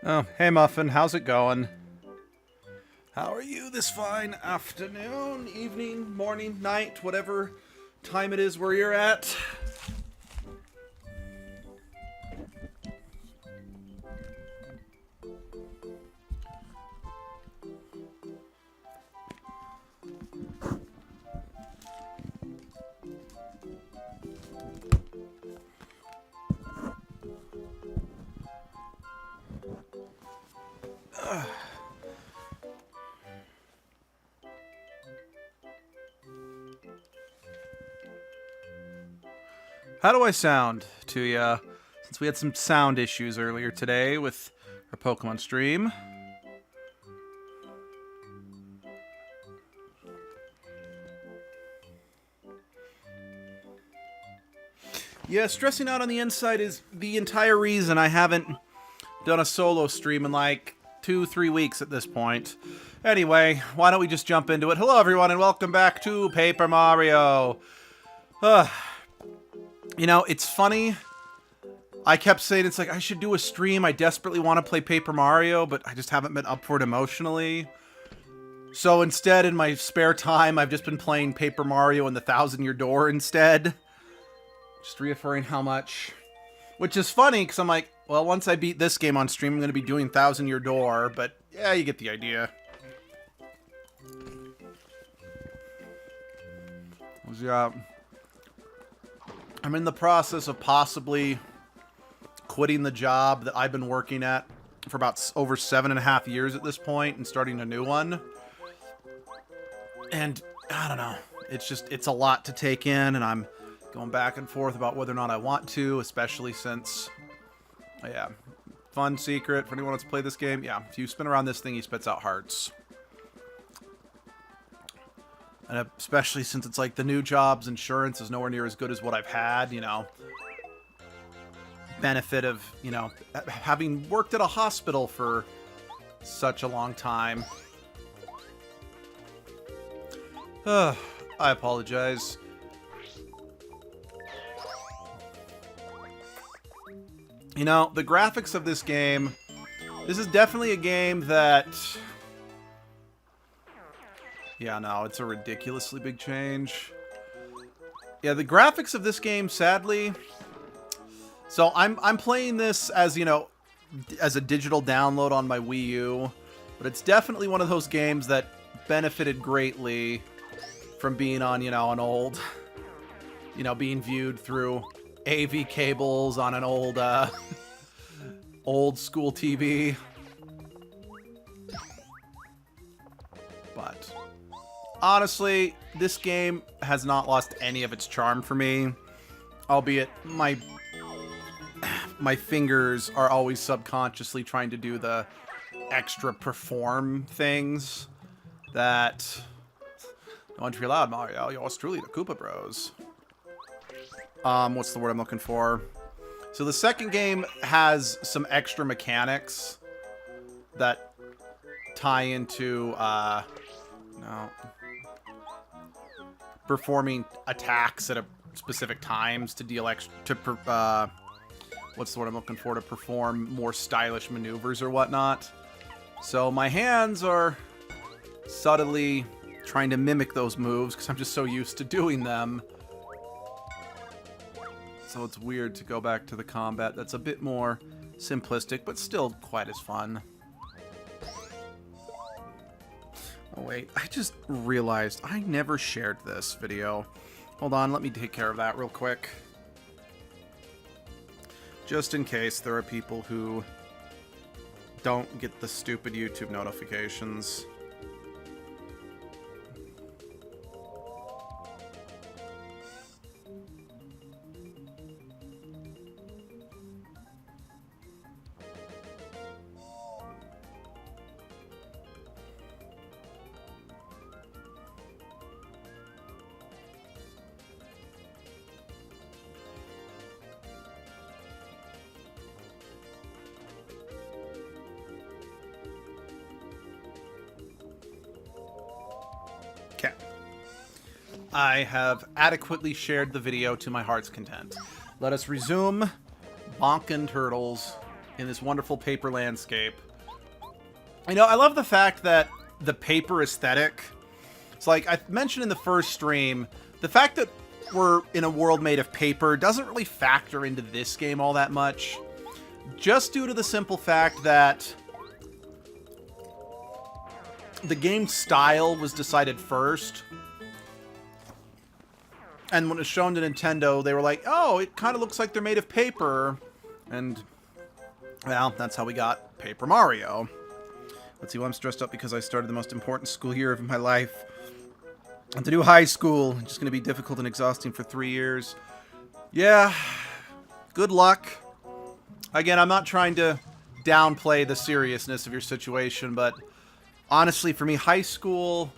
Oh, hey Muffin, how's it going? How are you this fine afternoon, evening, morning, night, whatever time it is where you're at? How do I sound to ya? Since we had some sound issues earlier today with our Pokemon stream. Yeah, stressing out on the inside is the entire reason I haven't done a solo stream in like 2-3 weeks at this point. Anyway, why don't we just jump into it? Hello everyone and welcome back to Paper Mario. You know, it's funny. I kept saying it's like I should do a stream. I desperately want to play Paper Mario, but I just haven't been up for it emotionally. So instead, in my spare time, I've just been playing Paper Mario and the Thousand Year Door instead. Just reaffirming how much. Which is funny, because I'm like, well, once I beat this game on stream, I'm going to be doing Thousand Year Door. But yeah, you get the idea. Yeah. I'm in the process of possibly quitting the job that I've been working at for about over 7.5 years at this point and starting a new one. And I don't know. It's a lot to take in, and I'm going back and forth about whether or not I want to, especially since, yeah, fun secret for anyone that's played this game. Yeah, if you spin around this thing, he spits out hearts. And especially since it's like the new job's insurance is nowhere near as good as what I've had, you know. Benefit of, you know, having worked at a hospital for such a long time. I apologize. You know, the graphics of this game, this is definitely a game that... Yeah, no, it's a ridiculously big change. Yeah, the graphics of this game, sadly... So I'm playing this as, you know, as a digital download on my Wii U, but it's definitely one of those games that benefited greatly from being on, you know, an old, you know, being viewed through AV cables on an old, old school TV. But honestly, this game has not lost any of its charm for me, albeit my fingers are always subconsciously trying to do the extra perform things that... Don't you feel loud, Mario. Yours truly, the Koopa Bros. What's the word I'm looking for? So the second game has some extra mechanics that tie into, no, performing attacks at specific times to deal extra, what's the word I'm looking for, to perform more stylish maneuvers or whatnot. So my hands are subtly trying to mimic those moves because I'm just so used to doing them. So it's weird to go back to the combat that's a bit more simplistic, but still quite as fun. Oh wait, I just realized I never shared this video. Hold on, let me take care of that real quick. Just in case there are people who don't get the stupid YouTube notifications. Okay. I have adequately shared the video to my heart's content. Let us resume Bonkin' Turtles in this wonderful paper landscape. You know, I love the fact that the paper aesthetic, it's like I mentioned in the first stream, the fact that we're in a world made of paper doesn't really factor into this game all that much, just due to the simple fact that the game style was decided first. And when it was shown to Nintendo, they were like, oh, it kind of looks like they're made of paper. And, well, that's how we got Paper Mario. Let's see, well, I'm stressed up because I started the most important school year of my life. And to do high school, it's just going to be difficult and exhausting for 3 years. Yeah, good luck. Again, I'm not trying to downplay the seriousness of your situation, but honestly, for me, high school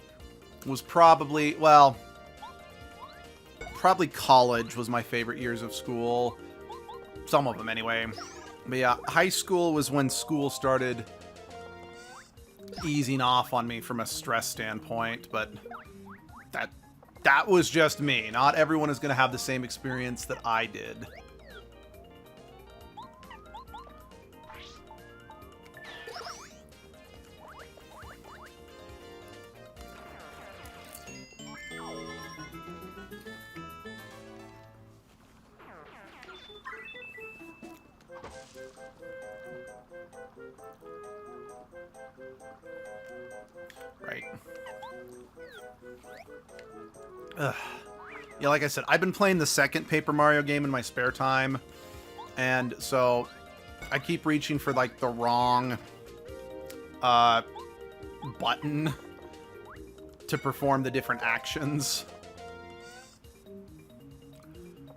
was probably, well, probably college was my favorite years of school. Some of them, anyway. But yeah, high school was when school started easing off on me from a stress standpoint, but that was just me. Not everyone is going to have the same experience that I did. Right. Ugh. Yeah, like I said, I've been playing the second Paper Mario game in my spare time, and so I keep reaching for, like, the wrong button to perform the different actions.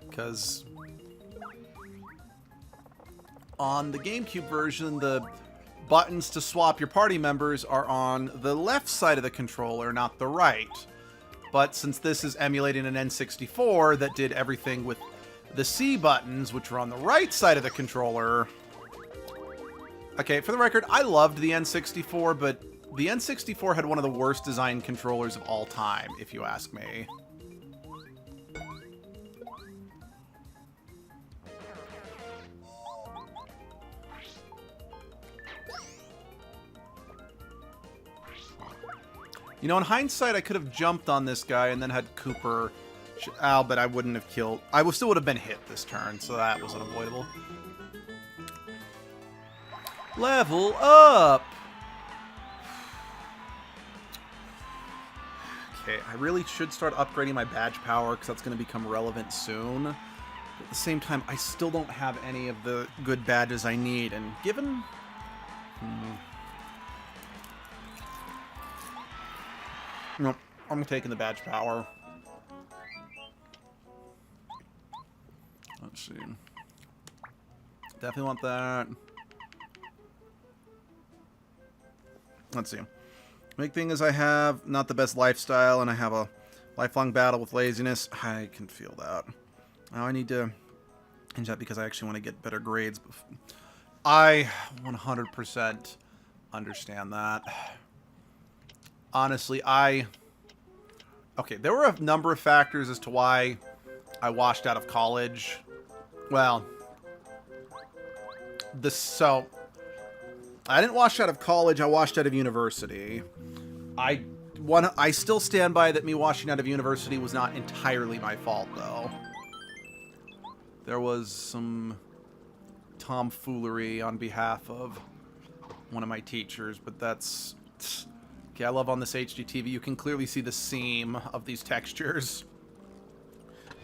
Because on the GameCube version, the buttons to swap your party members are on the left side of the controller, not the right. But since this is emulating an N64 that did everything with the C buttons, which were on the right side of the controller... Okay, for the record, I loved the N64, but the N64 had one of the worst designed controllers of all time, if you ask me. You know, in hindsight, I could have jumped on this guy and then had Cooper... but I wouldn't have killed... I still would have been hit this turn, so that was unavoidable. Level up! Okay, I really should start upgrading my badge power, because that's going to become relevant soon. But at the same time, I still don't have any of the good badges I need, and given... Nope, I'm taking the badge power. Let's see. Definitely want that. Let's see. Big thing is I have not the best lifestyle, and I have a lifelong battle with laziness. I can feel that. Now I need to change that because I actually want to get better grades. I 100% understand that. Honestly, okay, there were a number of factors as to why I washed out of college. Well, so I didn't wash out of college, I washed out of university. I still stand by that me washing out of university was not entirely my fault, though. There was some tomfoolery on behalf of one of my teachers, but that's... Okay, I love on this HDTV, you can clearly see the seam of these textures.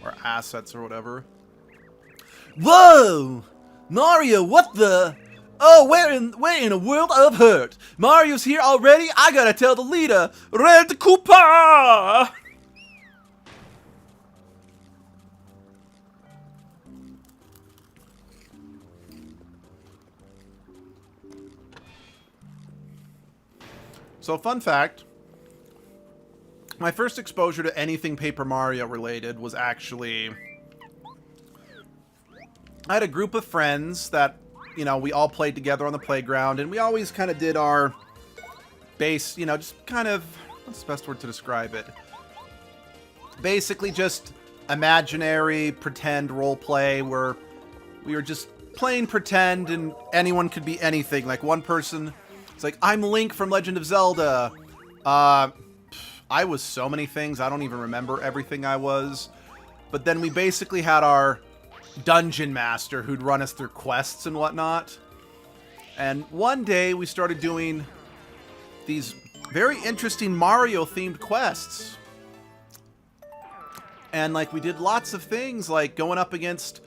Or assets or whatever. Whoa! Mario, what the... Oh, we're in a world of hurt. Mario's here already? I gotta tell the leader. Red Koopa! So, fun fact, my first exposure to anything Paper Mario related was actually... I had a group of friends that, you know, we all played together on the playground, and we always kind of did our base, you know, just kind of... What's the best word to describe it? Basically just imaginary, pretend role play where we were just playing pretend, and anyone could be anything. Like, one person, it's like, I'm Link from Legend of Zelda. I was so many things, I don't even remember everything I was. But then we basically had our dungeon master who'd run us through quests and whatnot. And one day we started doing these very interesting Mario-themed quests. And, like, we did lots of things, like going up against,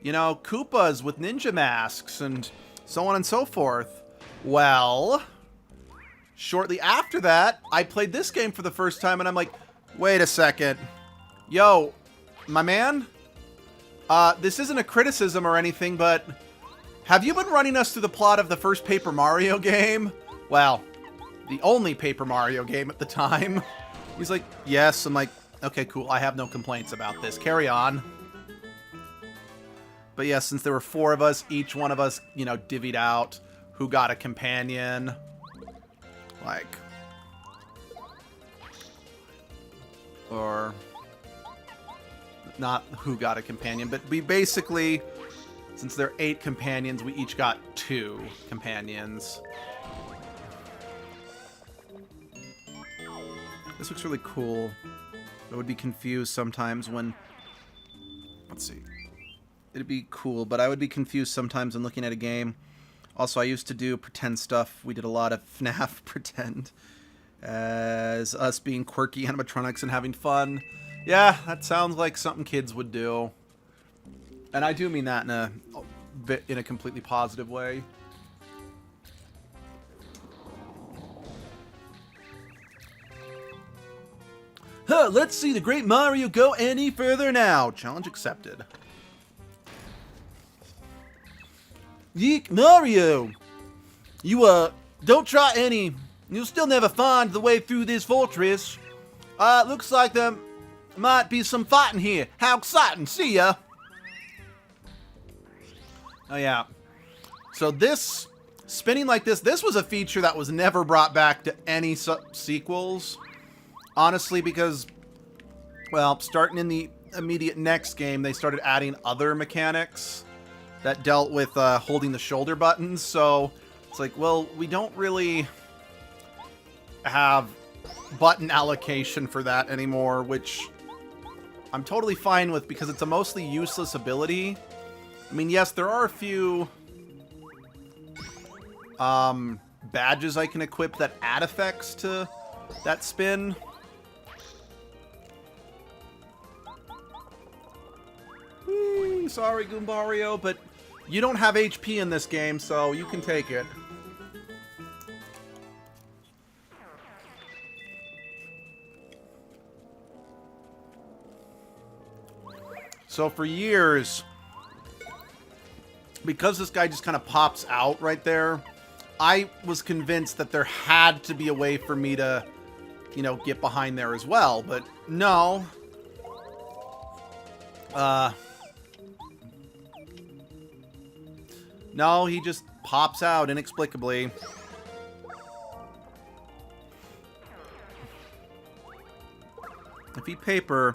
you know, Koopas with ninja masks and so on and so forth. Well, shortly after that, I played this game for the first time, and I'm like, wait a second. Yo, my man? This isn't a criticism or anything, but have you been running us through the plot of the first Paper Mario game? Well, the only Paper Mario game at the time. He's like, yes. I'm like, okay, cool. I have no complaints about this. Carry on. But yeah, since there were 4 of us, each one of us, you know, divvied out who got a companion. Like, or not who got a companion, but we basically, since there are 8 companions, we each got 2 companions. This looks really cool. I would be confused sometimes when, let's see. It'd be cool, but I would be confused sometimes when looking at a game. Also, I used to do pretend stuff. We did a lot of FNAF pretend as us being quirky animatronics and having fun. Yeah, that sounds like something kids would do. And I do mean that in a completely positive way. Huh, let's see the great Mario go any further now. Challenge accepted. Yeek, Mario! You, don't try any. You'll still never find the way through this fortress. Looks like there might be some fighting here. How exciting. See ya! Oh, yeah. So this, spinning like this was a feature that was never brought back to any sequels. Honestly, because, well, starting in the immediate next game, they started adding other mechanics that dealt with holding the shoulder buttons. So it's like, well, we don't really have button allocation for that anymore, which I'm totally fine with because it's a mostly useless ability. I mean, yes, there are a few badges I can equip that add effects to that spin. Sorry, Goombario, but you don't have HP in this game, so you can take it. So for years, because this guy just kind of pops out right there, I was convinced that there had to be a way for me to, you know, get behind there as well, but no. No, he just pops out inexplicably. If he paper,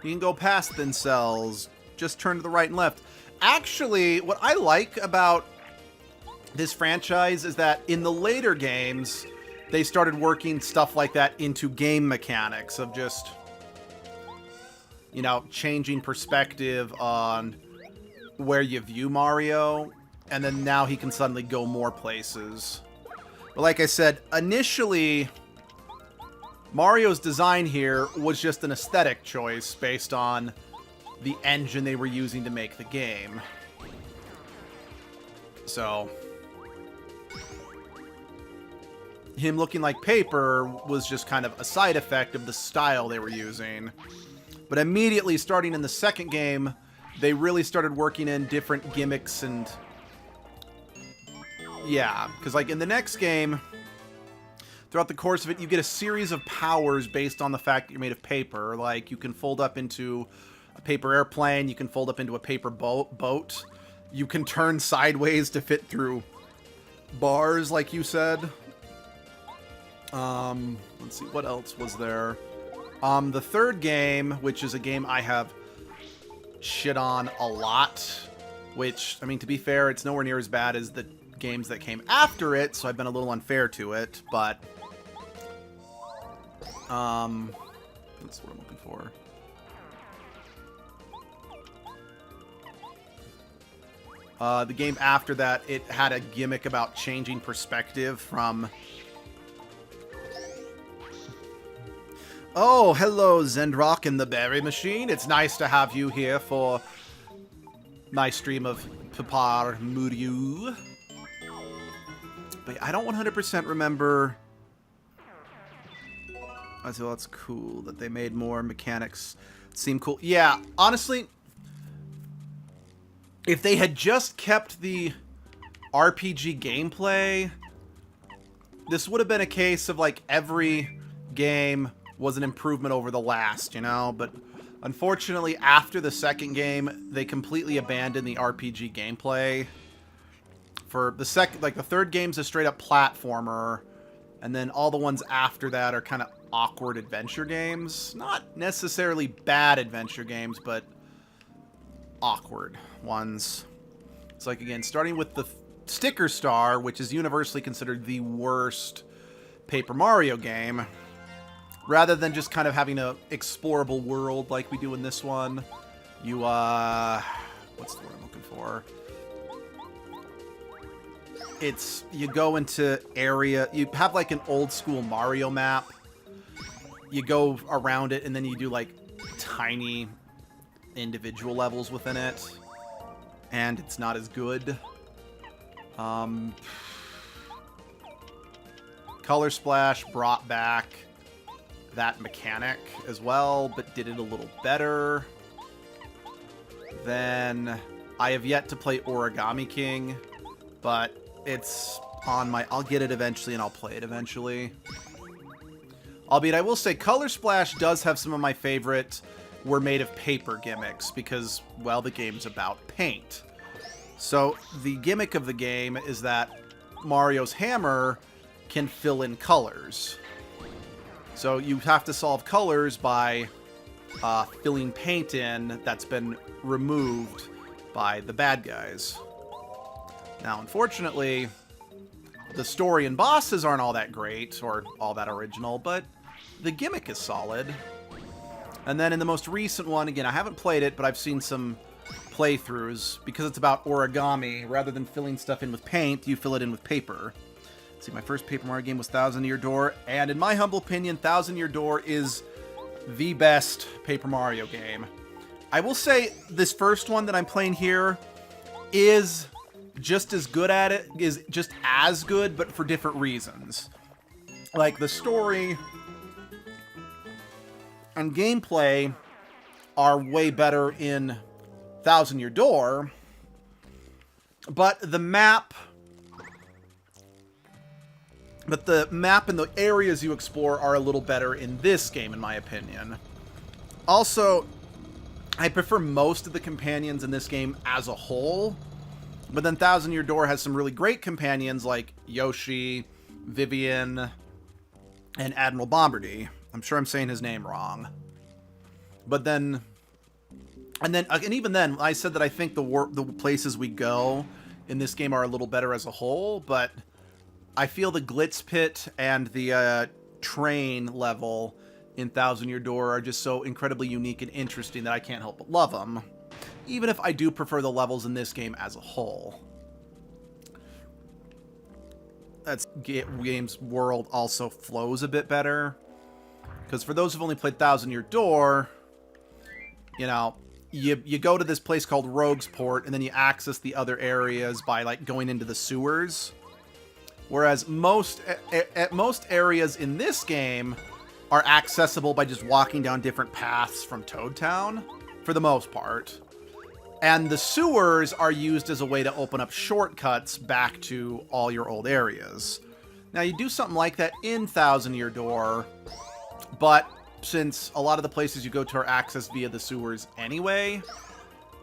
he can go past thin cells. Just turn to the right and left. Actually, what I like about this franchise is that in the later games, they started working stuff like that into game mechanics of just, you know, changing perspective on where you view Mario. And then now he can suddenly go more places. But like I said, initially, Mario's design here was just an aesthetic choice based on the engine they were using to make the game. So, him looking like paper was just kind of a side effect of the style they were using. But immediately, starting in the second game, they really started working in different gimmicks and... yeah, because like in the next game, throughout the course of it, you get a series of powers based on the fact that you're made of paper. Like, you can fold up into a paper airplane, you can fold up into a paper boat, you can turn sideways to fit through bars, like you said. Let's see, what else was there? The third game, which is a game I have shit on a lot, which, I mean, to be fair, it's nowhere near as bad as the games that came after it, so I've been a little unfair to it, but that's what I'm looking for. The game after that, it had a gimmick about changing perspective from... Oh, hello, Zendrock and the Berry Machine. It's nice to have you here for my stream of Paper Mario. But I don't 100% remember... I feel that's cool that they made more mechanics seem cool. Yeah, honestly... If they had just kept the RPG gameplay, this would have been a case of, like, every game was an improvement over the last, you know? But unfortunately, after the second game, they completely abandoned the RPG gameplay. For the the third game's a straight-up platformer, and then all the ones after that are kind of awkward adventure games. Not necessarily bad adventure games, but awkward ones. It's like, again, starting with the Sticker Star, which is universally considered the worst Paper Mario game, rather than just kind of having a explorable world like we do in this one. You, what's the word I'm looking for? It's, you go into area, you have like an old school Mario map. You go around it and then you do like tiny individual levels within it, and it's not as good. Color Splash brought back that mechanic as well, but did it a little better. Then I have yet to play Origami King, but it's on my... I'll get it eventually and I'll play it eventually. Albeit I will say Color Splash does have some of my favorite were made of paper gimmicks because, well, the game's about paint. So the gimmick of the game is that Mario's hammer can fill in colors. So you have to solve colors by filling paint in that's been removed by the bad guys. Now, unfortunately, the story and bosses aren't all that great or all that original, but the gimmick is solid. And then in the most recent one, again, I haven't played it, but I've seen some playthroughs. Because it's about origami, rather than filling stuff in with paint, you fill it in with paper. Let's see, my first Paper Mario game was Thousand Year Door, and in my humble opinion, Thousand Year Door is the best Paper Mario game. I will say this first one that I'm playing here is just as good at it, is just as good, but for different reasons. Like, the story and gameplay are way better in Thousand Year Door, but the map and the areas you explore are a little better in this game, in my opinion. Also, I prefer most of the companions in this game as a whole, but then Thousand Year Door has some really great companions like Yoshi, Vivian, and Admiral Bombardier. I'm sure I'm saying his name wrong. But then... And even then, I said that I think the places we go in this game are a little better as a whole, but I feel the Glitz Pit and the train level in Thousand Year Door are just so incredibly unique and interesting that I can't help but love them, even if I do prefer the levels in this game as a whole. That game's world also flows a bit better, because for those who've only played Thousand Year Door, you know, you go to this place called Roguesport, and then you access the other areas by, like, going into the sewers. Whereas most areas in this game are accessible by just walking down different paths from Toad Town, for the most part. And the sewers are used as a way to open up shortcuts back to all your old areas. Now, you do something like that in Thousand Year Door, but since a lot of the places you go to are accessed via the sewers anyway,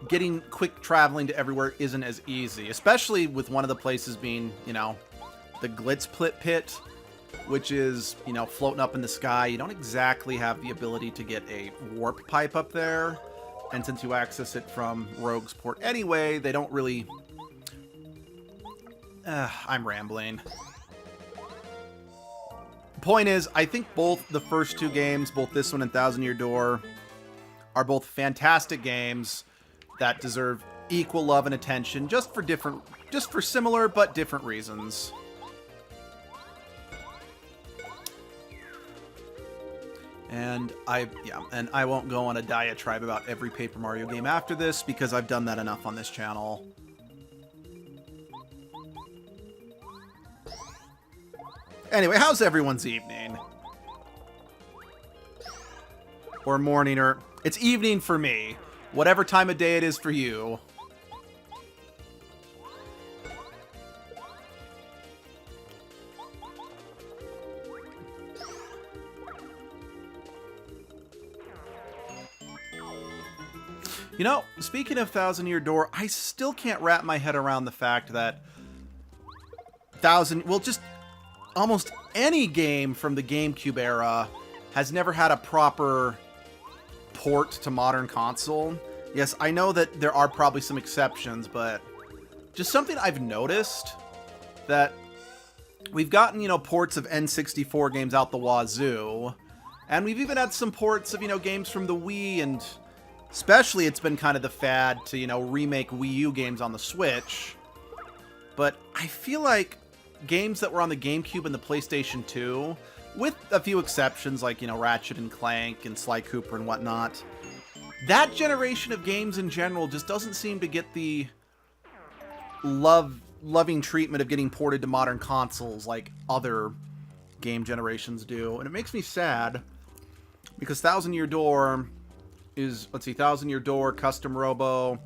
getting quick traveling to everywhere isn't as easy, especially with one of the places being, you know, the Glitz Pit, which is, you know, floating up in the sky. You don't exactly have the ability to get a warp pipe up there, And since you access it from Rogue's port anyway, they don't really... I'm rambling. Point is, I think both the first two games, both this one and Thousand Year Door, are both fantastic games that deserve equal love and attention, just for similar but different reasons. And I won't go on a diatribe about every Paper Mario game after this, because I've done that enough on this channel. Anyway, how's everyone's evening? Or morning, or... It's evening for me. Whatever time of day it is for you. You know, speaking of Thousand Year Door, I still can't wrap my head around the fact that just almost any game from the GameCube era has never had a proper port to modern console. Yes, I know that there are probably some exceptions, but just something I've noticed, that we've gotten, you know, ports of N64 games out the wazoo, and we've even had some ports of, you know, games from the Wii, and especially it's been kind of the fad to, you know, remake Wii U games on the Switch. But I feel like games that were on the GameCube and the PlayStation 2, with a few exceptions like, you know, Ratchet and Clank and Sly Cooper and whatnot, that generation of games in general just doesn't seem to get the loving treatment of getting ported to modern consoles like other game generations do. And it makes me sad, because Thousand Year Door is, let's see, Thousand Year Door, Custom Robo.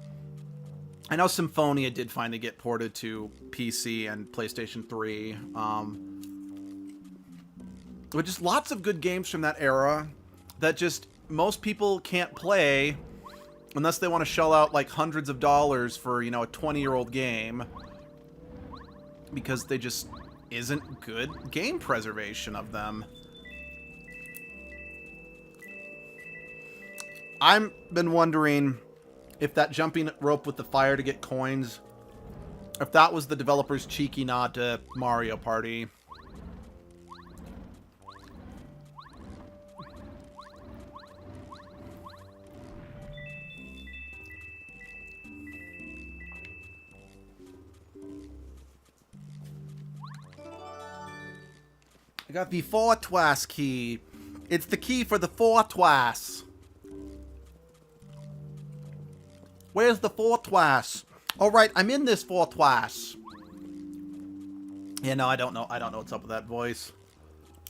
I know Symphonia did finally get ported to PC and PlayStation 3. But just lots of good games from that era that just most people can't play unless they want to shell out like hundreds of dollars for, you know, a 20-year-old game, because they just isn't good game preservation of them. I've been wondering if that jumping rope with the fire to get coins, if that was the developer's cheeky nod to Mario Party. I got the Fortoise key. It's the key for the Fortoise. Where's the Fortoise? All right, I'm in this Fortoise. Yeah, no, I don't know. I don't know what's up with that voice.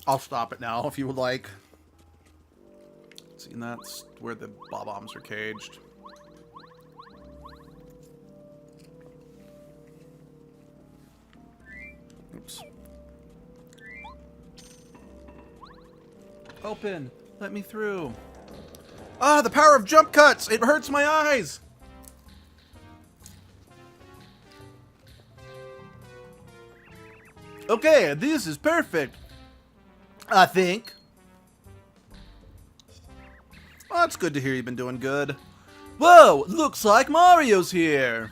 I'll stop it now if you would like. See, and that's where the Bob-ombs are caged. Oops. Open. Let me through. Ah, the power of jump cuts. It hurts my eyes. Okay, this is perfect, I think. Well, that's good to hear you've been doing good. Whoa, looks like Mario's here.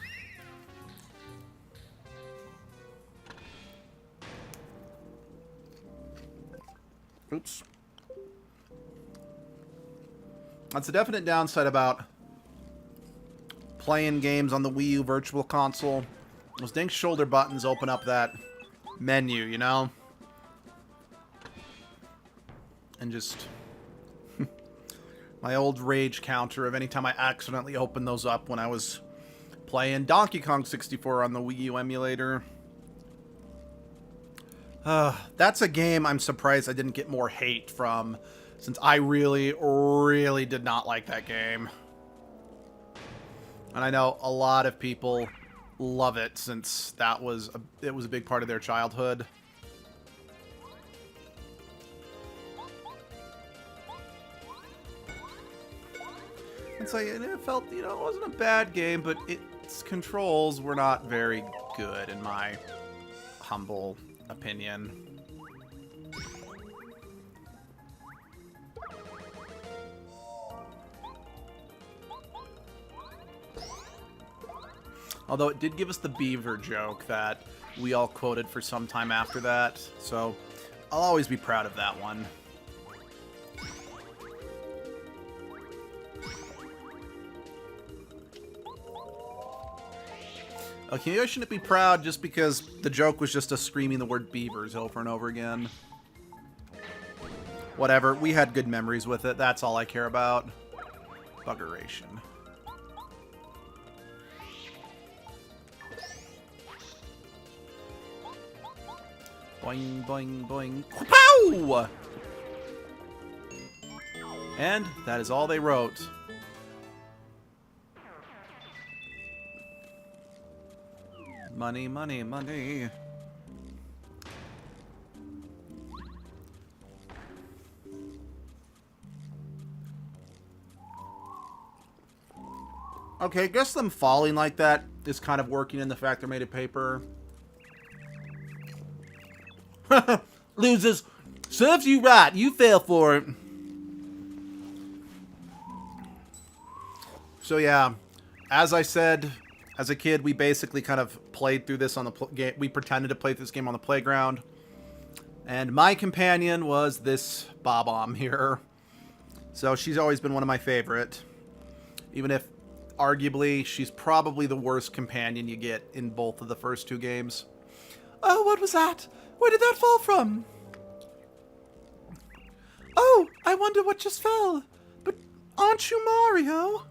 Oops. That's a definite downside about playing games on the Wii U Virtual Console. Those dang shoulder buttons open up that menu, you know? And just my old rage counter of any time I accidentally opened those up when I was playing Donkey Kong 64 on the Wii U emulator. That's a game I'm surprised I didn't get more hate from, since I really, really did not like that game. And I know a lot of people love it, since it was a big part of their childhood. And so it felt, you know, it wasn't a bad game, but its controls were not very good, in my humble opinion. Although it did give us the beaver joke that we all quoted for some time after that. So I'll always be proud of that one. Okay, maybe I shouldn't be proud just because the joke was just us screaming the word beavers over and over again. Whatever, we had good memories with it. That's all I care about. Buggeration. Boing, boing, boing. Pow! And that is all they wrote. Money, money, money. Okay, I guess them falling like that is kind of working in the fact they're made of paper. Losers. Serves you right. You fell for it. So yeah, as I said, as a kid, we basically kind of played through this on the game. We pretended to play this game on the playground. And my companion was this Bob-omb here. So she's always been one of my favorite. Even if, arguably, she's probably the worst companion you get in both of the first two games. Oh, what was that? Where did that fall from? Oh, I wonder what just fell. But aren't you Mario?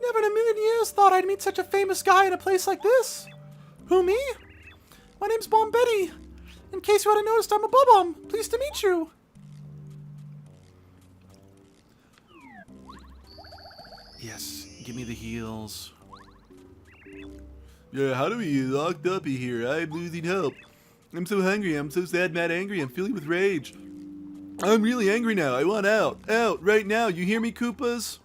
Never in a million years thought I'd meet such a famous guy in a place like this. Who, me? My name's Bombetti. In case you hadn't noticed, I'm a Bob-omb. Pleased to meet you. Yes, give me the heals. Yeah, how do we locked up here? I'm losing hope. I'm so hungry. I'm so sad, mad, angry. I'm filling with rage. I'm really angry now. I want out. Out, right now. You hear me, Koopas?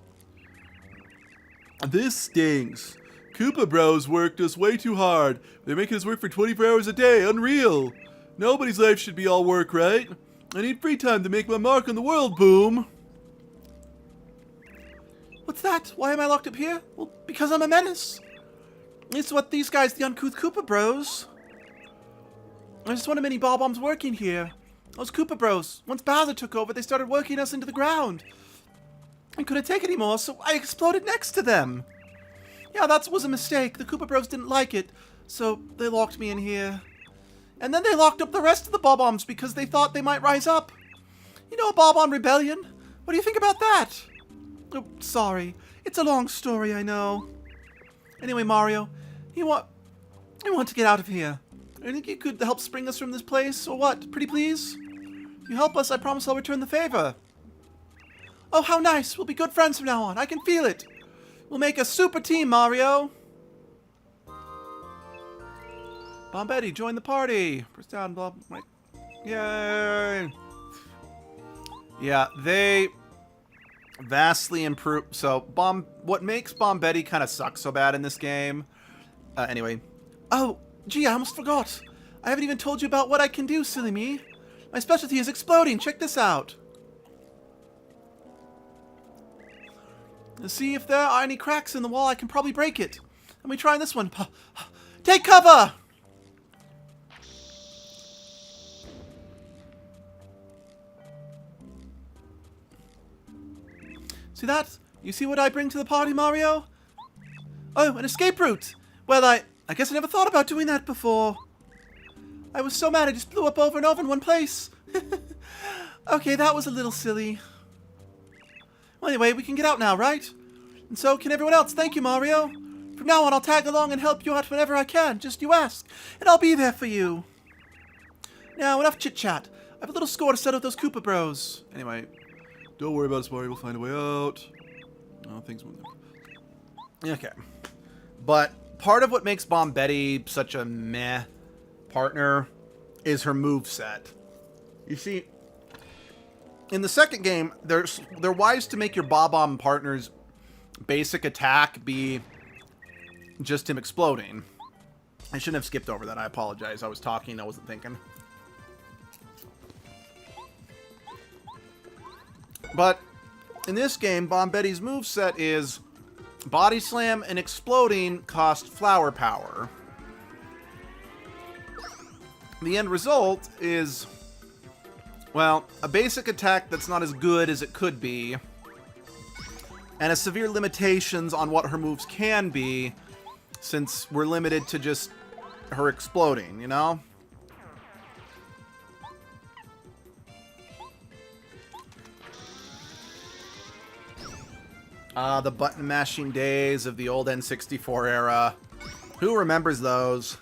This stings. Koopa Bros worked us way too hard. They're making us work for 24 hours a day. Unreal. Nobody's life should be all work, right? I need free time to make my mark on the world, Boom. What's that? Why am I locked up here? Well, because I'm a menace. It's what these guys, the uncouth Koopa Bros. There's just one of many Bob-ombs working here. Those Koopa Bros. Once Bowser took over, they started working us into the ground. I couldn't take it anymore, so I exploded next to them. Yeah, that was a mistake. The Koopa Bros didn't like it, so they locked me in here. And then they locked up the rest of the Bob-ombs because they thought they might rise up. You know, a Bob-omb rebellion? What do you think about that? Oh, sorry. It's a long story, I know. Anyway, Mario, you want to get out of here. I think you could help spring us from this place, or what? Pretty please? You help us, I promise I'll return the favor. Oh, how nice. We'll be good friends from now on. I can feel it. We'll make a super team, Mario. Bombetti, join the party. Press down, Bob. Wait. Yay. Yeah, they vastly improve. So, what makes Bombetti kind of suck so bad in this game? Anyway. Oh, gee, I almost forgot. I haven't even told you about what I can do, silly me. My specialty is exploding. Check this out. To see if there are any cracks in the wall, I can probably break it. Let me try this one. Take cover! See that? You see what I bring to the party, Mario? Oh, an escape route! Well, I guess I never thought about doing that before. I was so mad I just blew up over and over in one place. Okay, that was a little silly. Well, anyway, we can get out now, right? And so can everyone else. Thank you, Mario. From now on, I'll tag along and help you out whenever I can. Just you ask, and I'll be there for you. Now, enough chit-chat. I have a little score to settle with those Koopa Bros. Anyway, don't worry about us, Mario. We'll find a way out. Oh, things won't. Okay. But part of what makes Bombetti such a meh partner is her moveset. You see, in the second game, they're wise to make your Bob-omb partner's basic attack be just him exploding. I shouldn't have skipped over that. I apologize. I was talking. I wasn't thinking. But in this game, Bombetti's moveset is Body Slam and Exploding cost Flower Power. The end result is, well, a basic attack that's not as good as it could be, and has severe limitations on what her moves can be, since we're limited to just her exploding, you know? Ah, the button mashing days of the old N64 era. Who remembers those?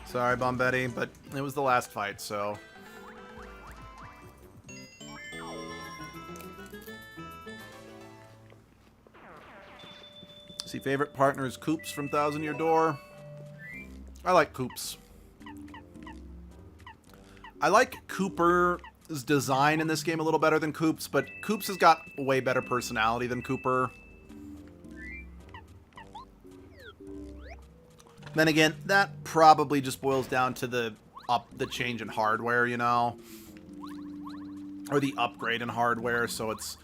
Sorry, Bombetti, but it was the last fight, so... See, favorite partner is Koops from Thousand Year Door. I like Koops. I like Cooper's design in this game a little better than Koops, but Koops has got way better personality than Cooper. Then again, that probably just boils down to the change in hardware, you know? Or the upgrade in hardware, so it's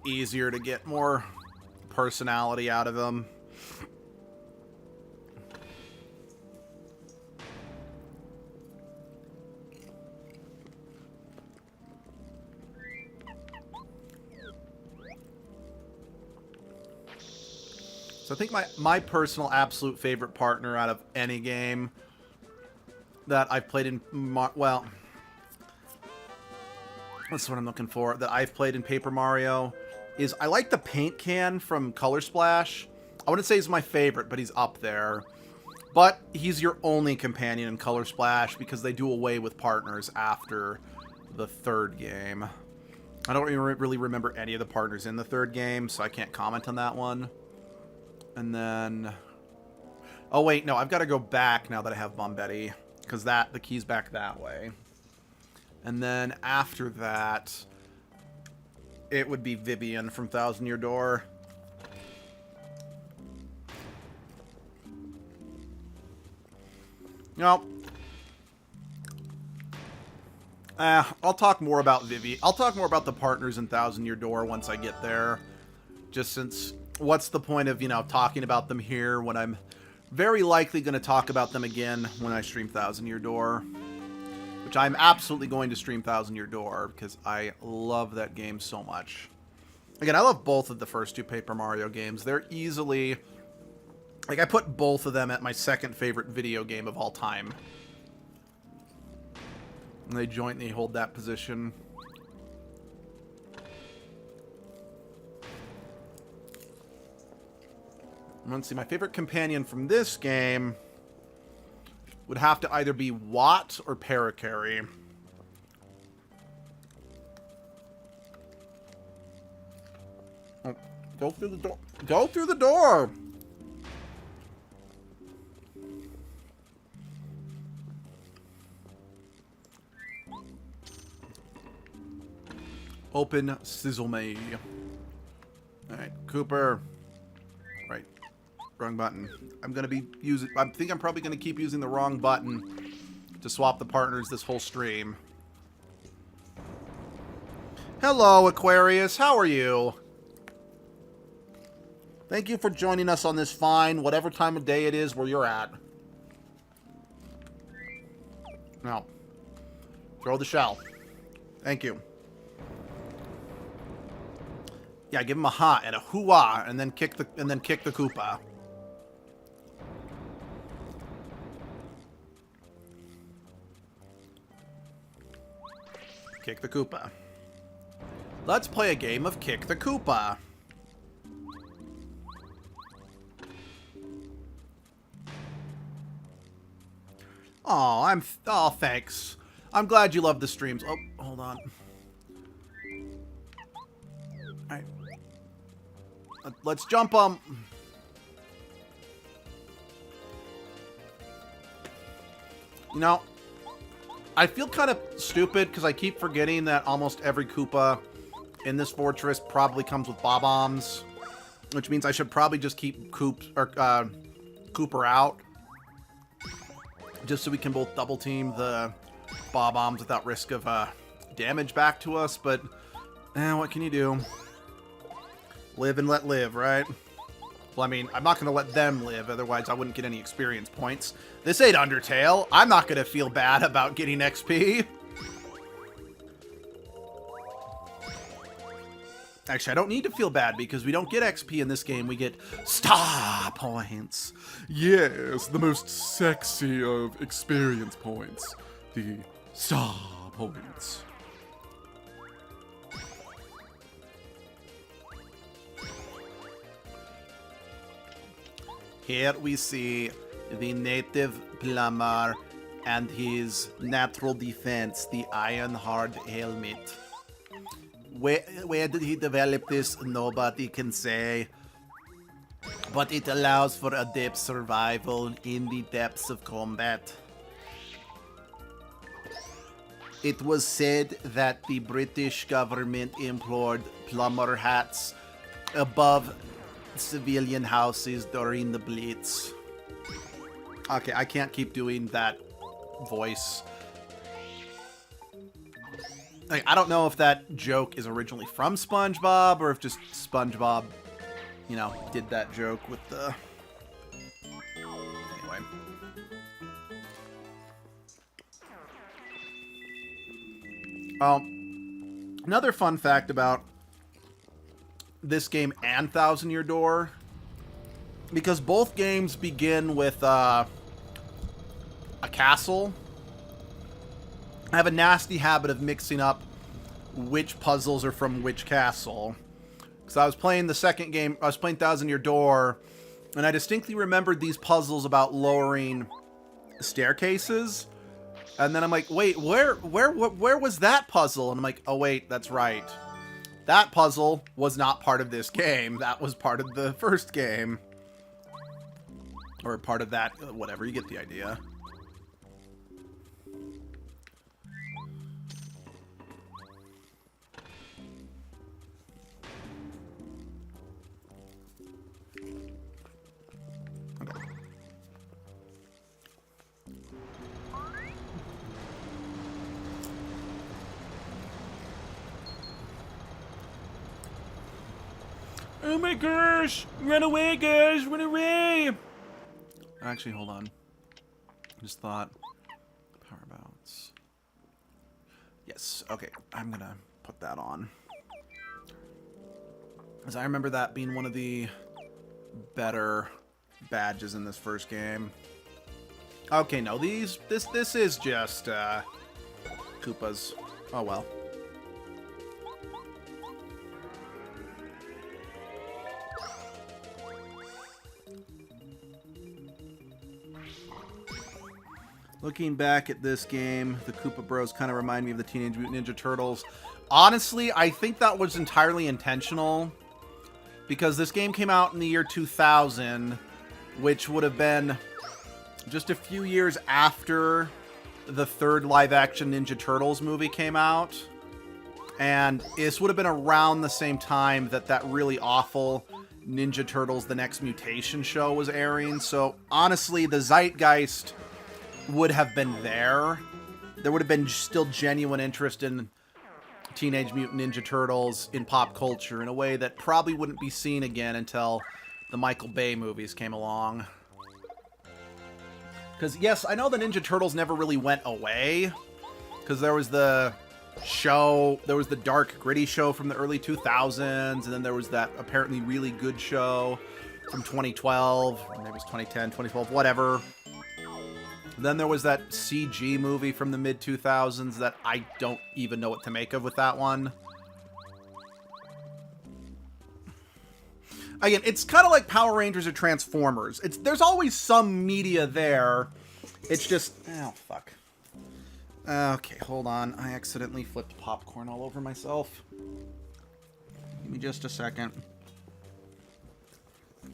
easier to get more personality out of him. So I think my personal absolute favorite partner out of any game that I've played in, well, that's what I'm looking for, that I've played in Paper Mario, is I like the paint can from Color Splash. I wouldn't say he's my favorite, but he's up there. But he's your only companion in Color Splash because they do away with partners after the third game. I don't really remember any of the partners in the third game, so I can't comment on that one. And then... oh, wait, no, I've got to go back now that I have Bombetti, because the key's back that way. And then after that, it would be Vivian from Thousand Year Door. No. I'll talk more about Vivi. I'll talk more about the partners in Thousand Year Door once I get there. Just since, what's the point of, you know, talking about them here when I'm very likely going to talk about them again when I stream Thousand Year Door. Which I'm absolutely going to stream Thousand Year Door because I love that game so much. Again, I love both of the first two Paper Mario games. They're easily... like, I put both of them at my second favorite video game of all time. And they jointly hold that position. Let's see, my favorite companion from this game would have to either be Watt or Parakarry. Oh, go through the door. Go through the door! Open Sizzle-me. Alright, Cooper. Right. Wrong button. I'm gonna be using... I think I'm probably gonna keep using the wrong button to swap the partners this whole stream. Hello, Aquarius. How are you? Thank you for joining us on this fine, whatever time of day it is where you're at. Now, throw the shell. Thank you. Yeah, give him a ha and a hoo-ah, and then kick the Koopa. Kick the Koopa. Let's play a game of Kick the Koopa. Oh, thanks. I'm glad you love the streams. Oh, hold on. Alright. Let's jump You know, I feel kind of stupid because I keep forgetting that almost every Koopa in this fortress probably comes with Bob-ombs, which means I should probably just keep Cooper out. just so we can both double team the Bob-ombs without risk of damage back to us, but what can you do? Live and let live, right? Well, I mean, I'm not going to let them live, otherwise I wouldn't get any experience points. This ain't Undertale. I'm not going to feel bad about getting XP. Actually, I don't need to feel bad because we don't get XP in this game. We get star points. Yes, the most sexy of experience points. The star points. Here we see the native plumber and his natural defense, the Iron Hard helmet. Where did he develop this? Nobody can say. But it allows for adept survival in the depths of combat. It was said that the British government employed plumber hats above civilian houses during the Blitz. Okay, I can't keep doing that voice. Like, I don't know if that joke is originally from SpongeBob or if just SpongeBob, you know, did that joke with the... Anyway. Another fun fact about this game and Thousand Year Door, because both games begin with a castle. I have a nasty habit of mixing up which puzzles are from which castle. Because I was playing the second game, I was playing Thousand Year Door, and I distinctly remembered these puzzles about lowering staircases. And then I'm like, wait, where was that puzzle? And I'm like, oh wait, that's right. That puzzle was not part of this game. That was part of the first game. Or part of that, whatever, you get the idea. Oh my gosh! Run away, guys! Run away! Actually, hold on. Just thought. Power bounce. Yes, okay. I'm gonna put that on. Because I remember that being one of the better badges in this first game. Okay, no, this is just, Koopas. Oh well. Looking back at this game, the Koopa Bros kind of remind me of the Teenage Mutant Ninja Turtles. Honestly, I think that was entirely intentional, because this game came out in the year 2000, which would have been just a few years after the third live-action Ninja Turtles movie came out. And this would have been around the same time that that really awful Ninja Turtles: The Next Mutation show was airing. So, honestly, the zeitgeist would have been there. There would have been still genuine interest in Teenage Mutant Ninja Turtles in pop culture in a way that probably wouldn't be seen again until the Michael Bay movies came along. Because, yes, I know the Ninja Turtles never really went away, because there was the show, there was the dark, gritty show from the early 2000s, and then there was that apparently really good show from 2012, or maybe it was 2010, 2012, whatever. Then there was that CG movie from the mid-2000s that I don't even know what to make of with that one. Again, it's kind of like Power Rangers or Transformers. There's always some media there. It's just... Oh, fuck. Okay, hold on. I accidentally flipped popcorn all over myself. Give me just a second. But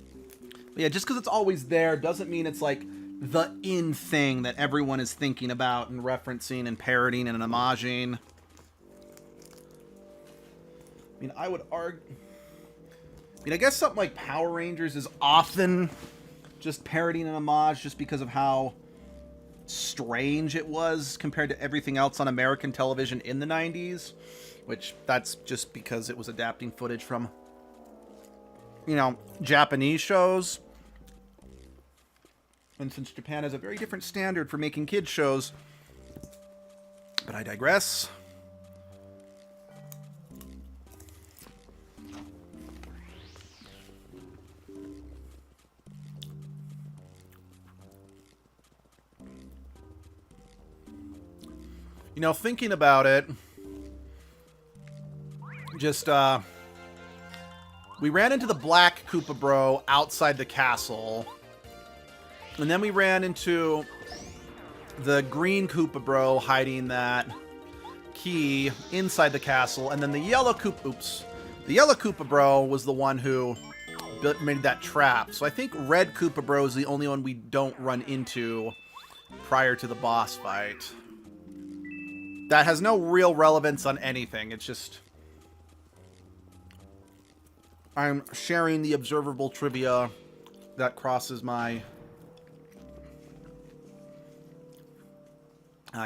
yeah, just because it's always there doesn't mean it's like the in thing that everyone is thinking about and referencing and parodying and homaging. I mean, I would argue... I mean, I guess something like Power Rangers is often just parodying and homage just because of how strange it was compared to everything else on American television in the 90s, which that's just because it was adapting footage from, you know, Japanese shows. And since Japan has a very different standard for making kids shows, but I digress. You know, thinking about it, just, we ran into the black Koopa Bro outside the castle. And then we ran into the green Koopa Bro hiding that key inside the castle. And then the yellow Koopa Bro was the one who made that trap. So I think red Koopa Bro is the only one we don't run into prior to the boss fight. That has no real relevance on anything. It's just, I'm sharing the observable trivia that crosses my...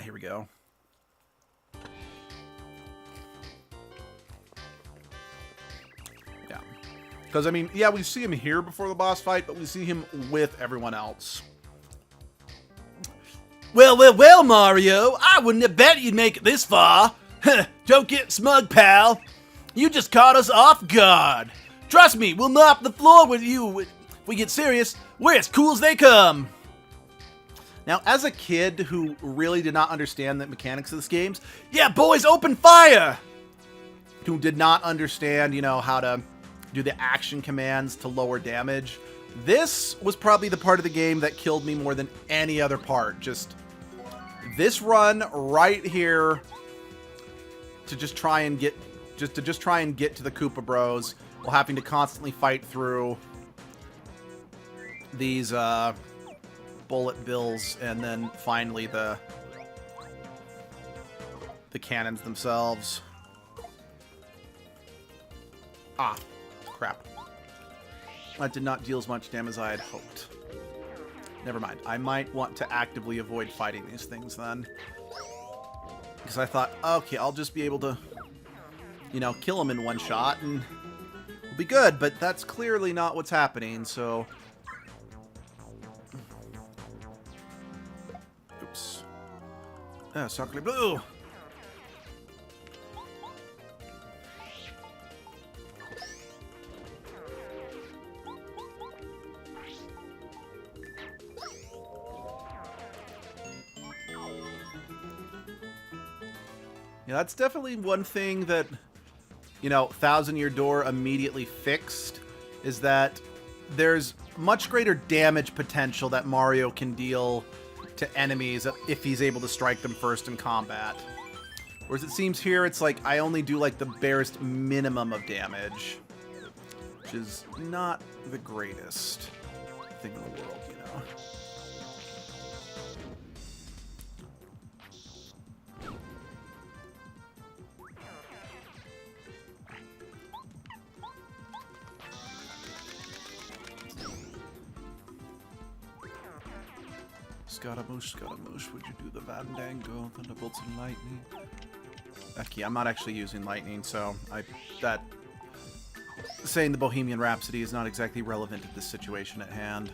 here we go. Yeah. Because, I mean, yeah, we see him here before the boss fight, but we see him with everyone else. Well, Mario. I wouldn't have bet you'd make it this far. Don't get smug, pal. You just caught us off guard. Trust me, we'll mop the floor with you. If we get serious, we're as cool as they come. Now, as a kid who really did not understand the mechanics of this game, Yeah, boys, open fire! who did not understand, you know, how to do the action commands to lower damage, this was probably the part of the game that killed me more than any other part. Just this run right here to just try and get to the Koopa Bros while having to constantly fight through these bullet bills, and then finally the cannons themselves. Ah, crap. That did not deal as much damage as I had hoped. Never mind. I might want to actively avoid fighting these things then. Because I thought, okay, I'll just be able to, you know, kill them in one shot and we'll be good. But that's clearly not what's happening, so... Oops. Sacre bleu! Yeah, that's definitely one thing that, you know, Thousand Year Door immediately fixed, is that there's much greater damage potential that Mario can deal to enemies if he's able to strike them first in combat. Whereas it seems here, it's like I only do like the barest minimum of damage, which is not the greatest thing in the world, you know. Scaramouche, would you do the Vandango, Thunderbolts and Lightning? Okay, I'm not actually using Lightning, so saying the Bohemian Rhapsody is not exactly relevant to this situation at hand.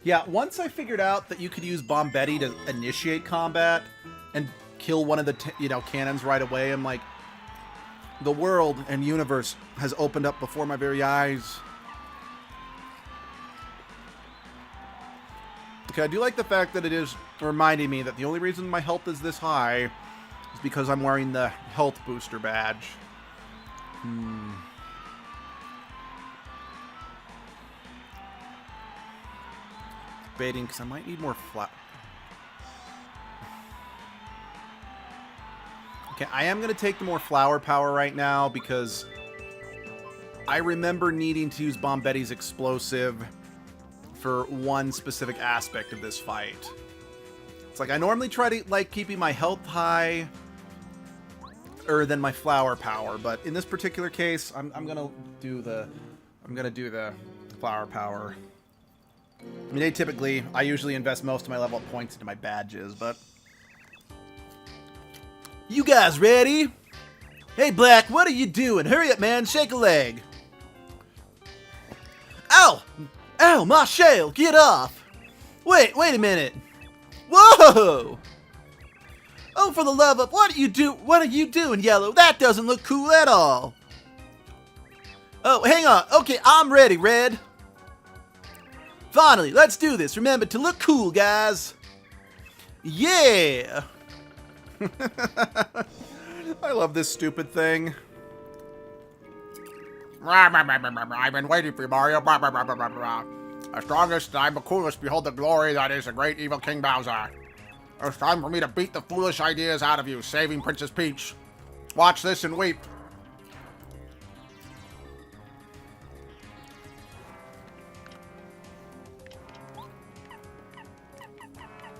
Yeah, once I figured out that you could use Bombetti to initiate combat and kill one of the cannons right away, I'm like, the world and universe has opened up before my very eyes. Okay, I do like the fact that it is reminding me that the only reason my health is this high is because I'm wearing the health booster badge. Debating, because I might need more flat. Okay, I am going to take the more flower power right now because I remember needing to use Bombetti's explosive for one specific aspect of this fight. It's like I normally try to like keeping my health high than my flower power. But in this particular case, I'm gonna do the flower power. I mean, I usually invest most of my level up points into my badges, but You guys ready? Hey, Black, what are you doing? Hurry up, man. Shake a leg. Ow! Ow, Marshall, get off! Wait a minute. Whoa! Oh, for the love of... What are you doing, Yellow? That doesn't look cool at all. Oh, hang on. Okay, I'm ready, Red. Finally, let's do this. Remember to look cool, guys. Yeah! I love this stupid thing. I've been waiting for you, Mario. The strongest, I'm the coolest. Behold the glory that is the great evil King Bowser. It's time for me to beat the foolish ideas out of you, saving Princess Peach. Watch this and weep.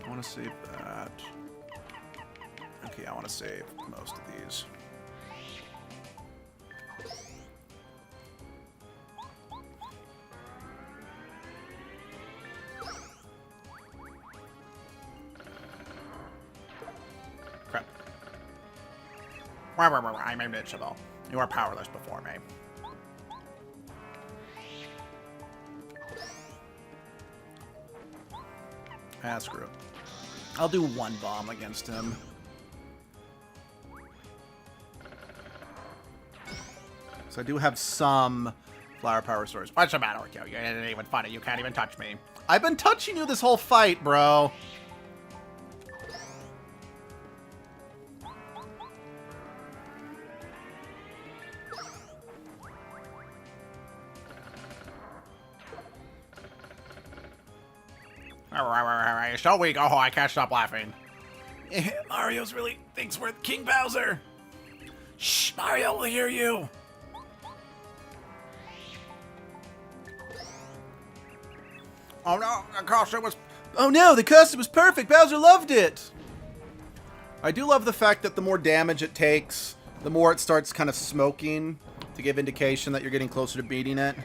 I want to save that. Okay, I want to save most of these. Crap. I'm invincible. You are powerless before me. Ah, screw it. I'll do one bomb against him. So I do have some flower power source. What's the matter with you? You ain't even funny. You can't even touch me. I've been touching you this whole fight, bro. You're so weak. Oh, I can't stop laughing. Mario's really thinks we're King Bowser. Shh, Mario will hear you. Oh no, the costume was... Oh no, the custom was perfect. Bowser loved it. I do love the fact that the more damage it takes, the more it starts kind of smoking to give indication that you're getting closer to beating it.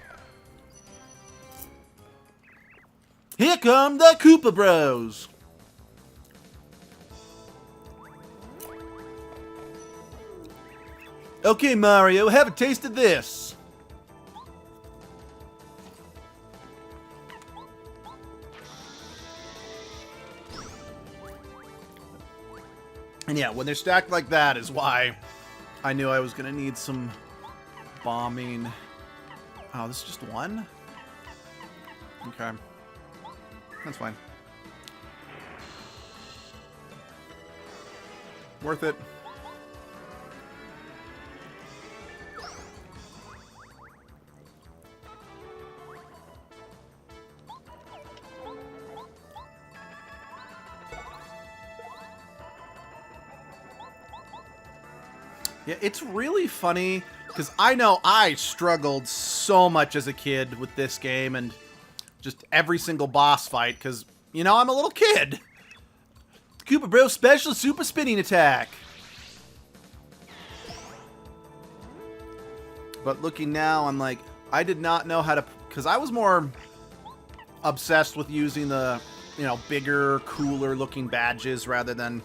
Here come the Koopa Bros. Okay, Mario, have a taste of this. And yeah, when they're stacked like that is why I knew I was going to need some bombing. Oh, this is just one? Okay. That's fine. Worth it. Yeah, it's really funny because I know I struggled so much as a kid with this game and just every single boss fight because, you know, I'm a little kid. Koopa Bros special super spinning attack. But looking now, I'm like, I did not know how to, because I was more obsessed with using the, you know, bigger, cooler looking badges rather than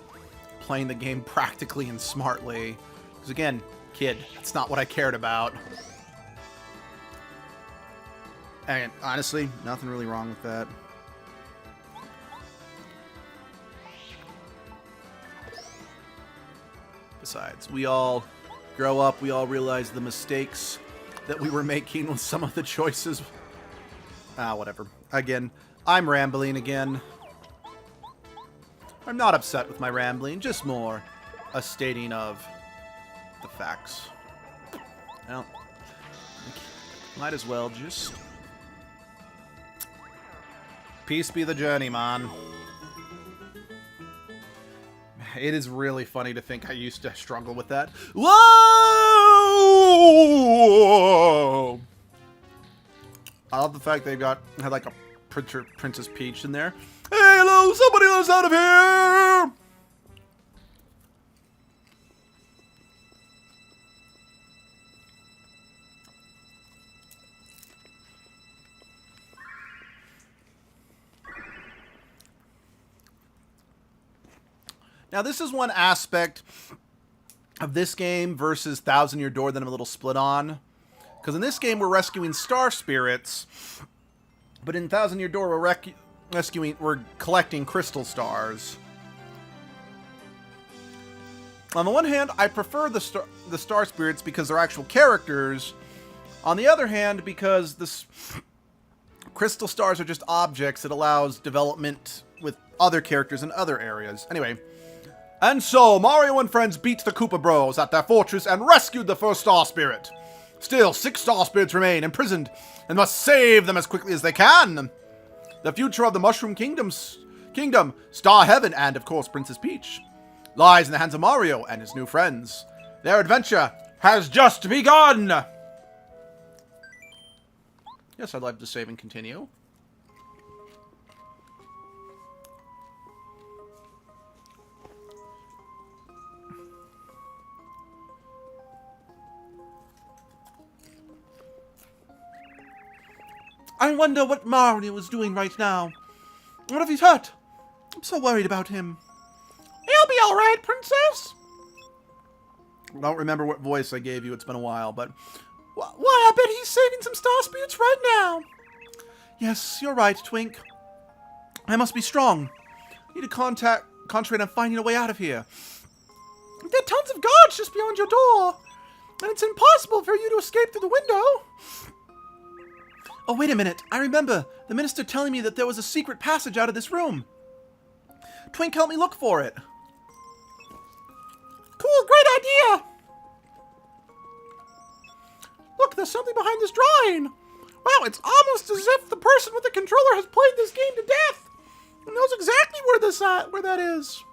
playing the game practically and smartly. Because again, kid, that's not what I cared about. And honestly, nothing really wrong with that. Besides, we all grow up, we all realize the mistakes that we were making with some of the choices. Ah, whatever. Again, I'm rambling again. I'm not upset with my rambling, just more a stating of the facts. Well, might as well just... Peace be the journey, man. It is really funny to think I used to struggle with that. Whoa! I love the fact they had like a Princess Peach in there. Hey, hello! Somebody let us out of here! Now, this is one aspect of this game versus Thousand Year Door that I'm a little split on. Because in this game, we're rescuing star spirits, but in Thousand Year Door, we're collecting crystal stars. On the one hand, I prefer the star spirits because they're actual characters. On the other hand, because the crystal stars are just objects, it allows development with other characters in other areas. Anyway, and so Mario and friends beat the Koopa Bros at their fortress and rescued the first star spirit. Still, 6 star spirits remain imprisoned and must save them as quickly as they can. The future of the Mushroom Kingdom, Star Heaven, and of course Princess Peach lies in the hands of Mario and his new friends. Their adventure has just begun! Yes, I'd like to save and continue. I wonder what Mario is doing right now. What if he's hurt? I'm so worried about him. He'll be alright, Princess! I don't remember what voice I gave you. It's been a while, but... Why, I bet he's saving some star spirits right now. Yes, you're right, Twink. I must be strong. I need to concentrate on finding a way out of here. There are tons of guards just beyond your door. And it's impossible for you to escape through the window. Oh, wait a minute. I remember the minister telling me that there was a secret passage out of this room. Twink, help me look for it. Cool, great idea! Look, there's something behind this drawing. Wow, it's almost as if the person with the controller has played this game to death and knows exactly where that is.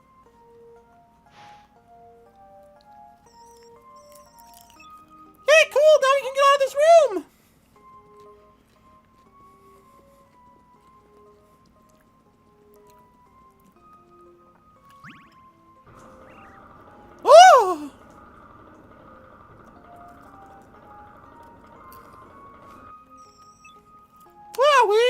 Hey, cool, now we can get out of this room. Oh! Where are we?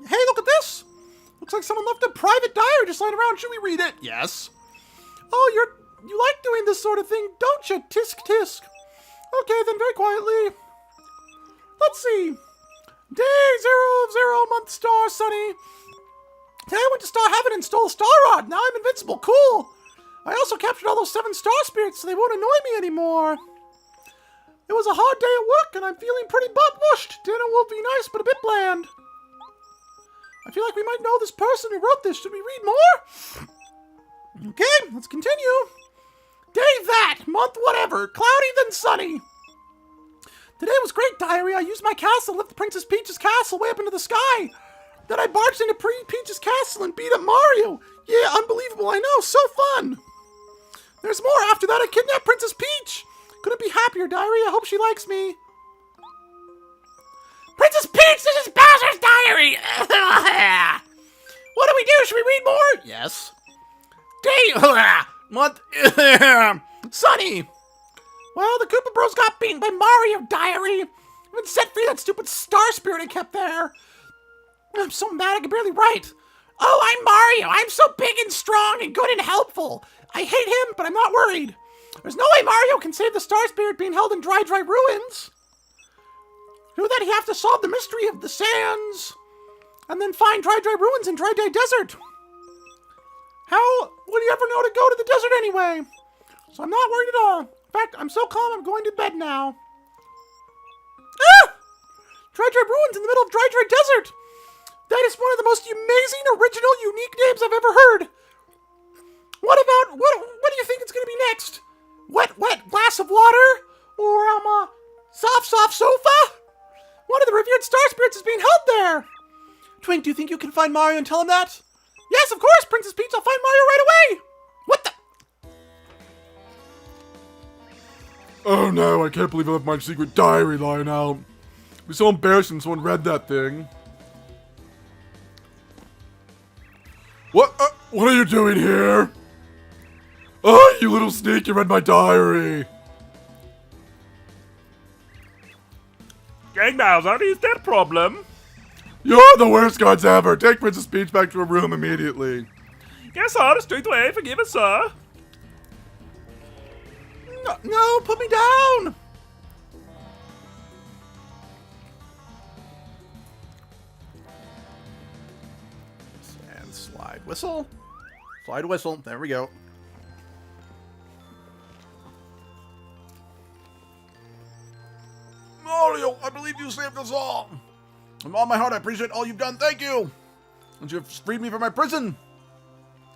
Hey, look at this! Looks like someone left a private diary just lying around. Should we read it? Yes. Oh, you like doing this sort of thing, don't you? Tisk tisk. Okay, then very quietly. Let's see. Day 00, month star, sunny. Today I went to Star Heaven and stole a Star Rod. Now I'm invincible. Cool. I also captured all those 7 star spirits so they won't annoy me anymore. It was a hard day at work and I'm feeling pretty butt-bushed. Dinner will be nice but a bit bland. I feel like we might know this person who wrote this. Should we read more? Okay, let's continue. Day that, month whatever, cloudy then sunny. Today was great, diary. I used my castle to lift Princess Peach's castle way up into the sky. Then I barged into Peach's castle and beat up Mario. Yeah, unbelievable, I know, so fun. There's more. After that, I kidnapped Princess Peach. Couldn't be happier, diary. I hope she likes me. Princess Peach, this is Bowser's diary. What do we do? Should we read more? Yes. Day, month, sunny. Well, the Koopa Bros got beaten by Mario, diary. Even set free that stupid star spirit I kept there. I'm so mad I can barely write. Oh, I'm Mario. I'm so big and strong and good and helpful. I hate him, but I'm not worried. There's no way Mario can save the star spirit being held in dry ruins. To do that, he have to solve the mystery of the sands and then find dry ruins in Dry Day Desert. How would he ever know to go to the desert anyway? So I'm not worried at all. In fact, I'm so calm I'm going to bed now. Ah! Dry ruins in the middle of Dry Desert. That is one of the most amazing, original, unique names I've ever heard. What do you think it's going to be next? Wet glass of water? Or, soft sofa? One of the revered star spirits is being held there. Twink, do you think you can find Mario and tell him that? Yes, of course, Princess Peach. I'll find Mario right away. What the? Oh no, I can't believe I left my secret diary lying out. It'd be so embarrassing if someone read that thing. What are you doing here? Oh, you little sneak, you read my diary. Gang Bowser, is there a problem? You're the worst gods ever. Take Princess Peach back to her room immediately. Yes, sir. Straight away. Forgive us, sir. No, put me down! And slide whistle. Slide whistle. There we go. Mario, I believe you saved us all. From all my heart, I appreciate all you've done. Thank you. And you have freed me from my prison.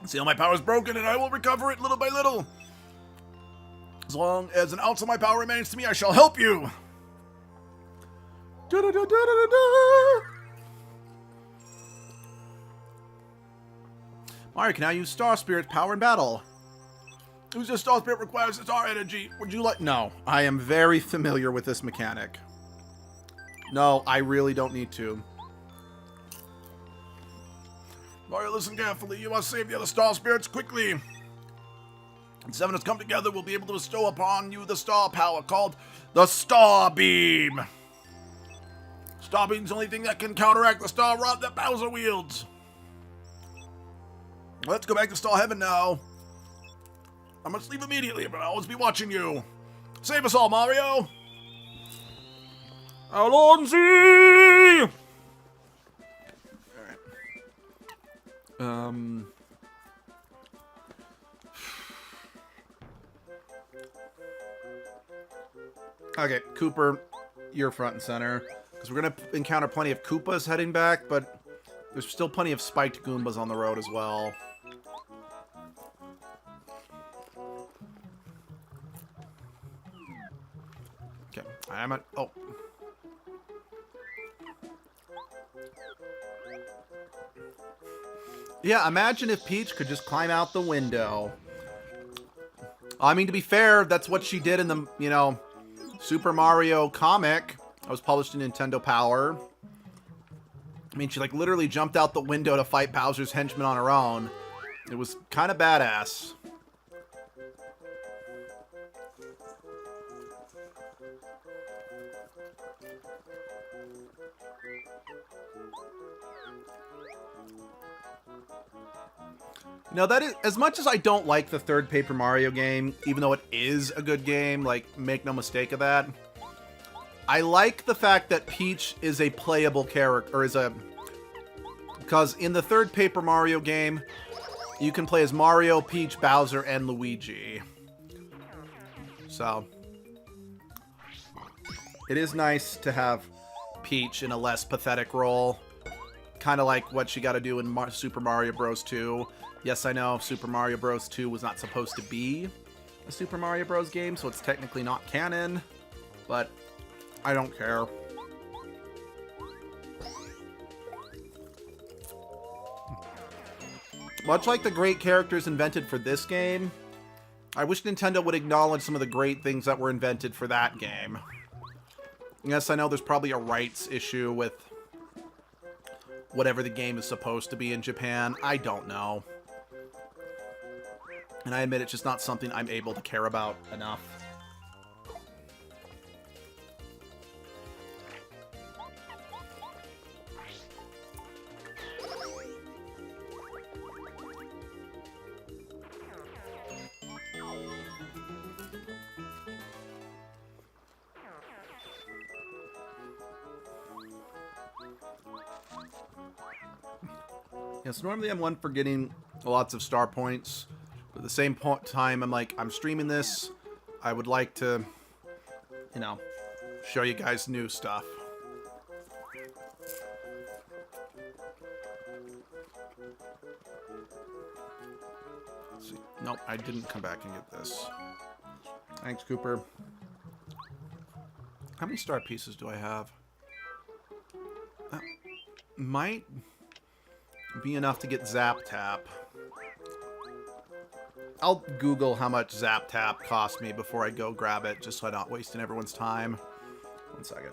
See, all my power is broken, and I will recover it little by little. As long as an ounce of my power remains to me, I shall help you. Da-da-da-da-da-da. Mario can now use Star Spirit's power in battle. Use your Star Spirit requires star energy. Would you like... No, I am very familiar with this mechanic. No, I really don't need to. Mario, listen carefully. You must save the other Star Spirits quickly. When 7 has come together, we'll be able to bestow upon you the star power called the Star Beam. Star Beam's the only thing that can counteract the Star Rod that Bowser wields. Let's go back to Star Heaven now. I must leave immediately, but I'll always be watching you. Save us all, Mario! Alonzi! Alright. Okay, Kooper, you're front and center. Because we're going to encounter plenty of Koopas heading back, but there's still plenty of spiked Goombas on the road as well. Okay, I'm at... Oh. Yeah, imagine if Peach could just climb out the window. I mean, to be fair, that's what she did in the, you know, Super Mario comic that was published in Nintendo Power. I mean, she, like, literally jumped out the window to fight Bowser's henchmen on her own. It was kind of badass. You know, that is, as much as I don't like the third Paper Mario game, even though it is a good game, like, make no mistake of that, I like the fact that Peach is a playable character, or is a... Because in the third Paper Mario game, you can play as Mario, Peach, Bowser, and Luigi. So, it is nice to have Peach in a less pathetic role. Kind of like what she got to do in Super Mario Bros. 2. Yes, I know Super Mario Bros. 2 was not supposed to be a Super Mario Bros. Game, so it's technically not canon, but I don't care. Much like the great characters invented for this game, I wish Nintendo would acknowledge some of the great things that were invented for that game. Yes, I know there's probably a rights issue with whatever the game is supposed to be in Japan. I don't know. And I admit it's just not something I'm able to care about enough. Yes, normally I'm one for getting lots of star points. But at the same time, I'm like, I'm streaming this. I would like to, you know, show you guys new stuff. Let's see. Nope, I didn't come back and get this. Thanks, Cooper. How many star pieces do I have? Might be enough to get Zap Tap. I'll Google how much Zap Tap cost me before I go grab it, just so I'm not wasting everyone's time. 1 second.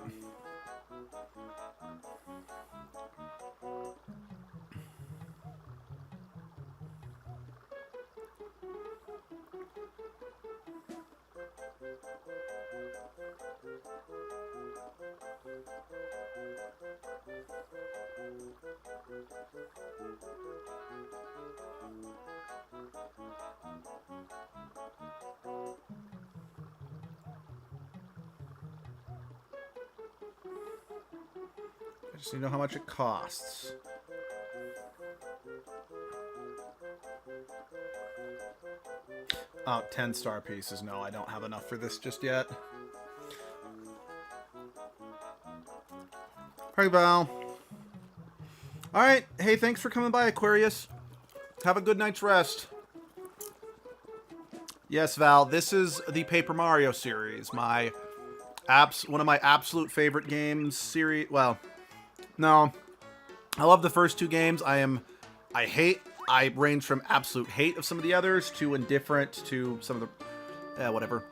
I just need to know how much it costs. Oh, 10-star pieces. No, I don't have enough for this just yet. Hey, Val. Alright. Hey, thanks for coming by, Aquarius. Have a good night's rest. Yes, Val, this is the Paper Mario series. One of my absolute favorite games series. Well, no. I love the first two games. I range from absolute hate of some of the others to indifferent to some of the... whatever.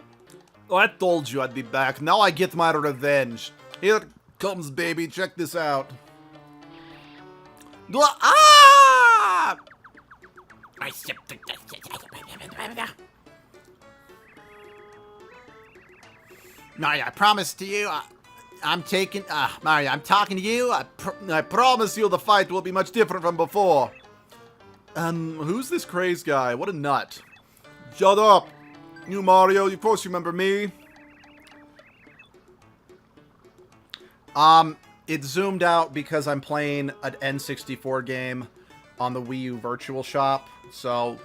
Oh, I told you I'd be back. Now I get my revenge. Here it comes, baby. Check this out. Ah! Mario, I promise to you, Mario, I'm talking to you. I promise you the fight will be much different from before. Who's this crazed guy? What a nut. Shut up. You, Mario, of course you remember me. It zoomed out because I'm playing an N64 game on the Wii U Virtual Shop, so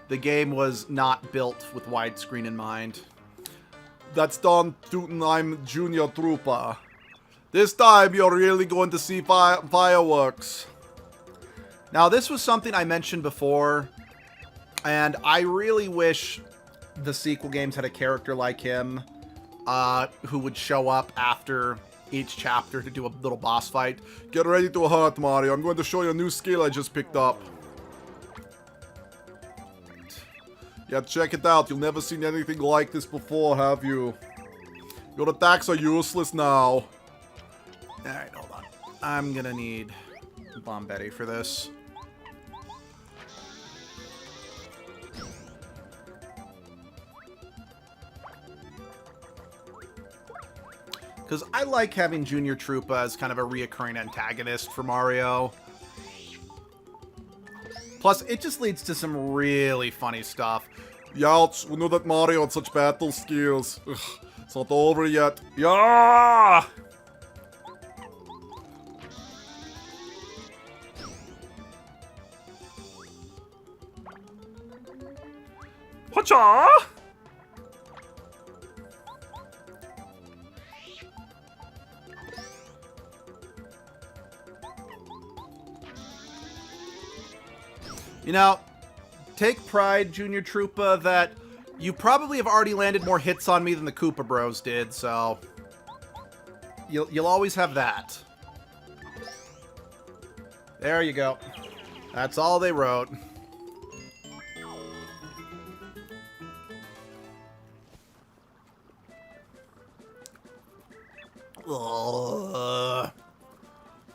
the game was not built with widescreen in mind. That's Don Tootenheim Junior Trooper. This time you're really going to see fireworks. Now, this was something I mentioned before, and I really wish the sequel games had a character like him, who would show up after each chapter to do a little boss fight. Get ready to hurt, Mario. I'm going to show you a new skill I just picked up. Yeah, check it out. You've never seen anything like this before, have you? Your attacks are useless now. Alright, hold on. I'm gonna need Bombetti for this. Because I like having Junior Troopa as kind of a reoccurring antagonist for Mario. Plus, it just leads to some really funny stuff. Youch, we know that Mario had such battle skills. Ugh, it's not over yet. Yeah! Hacha! You know, take pride, Junior Troopa, that you probably have already landed more hits on me than the Koopa Bros did, so you'll always have that. There you go. That's all they wrote.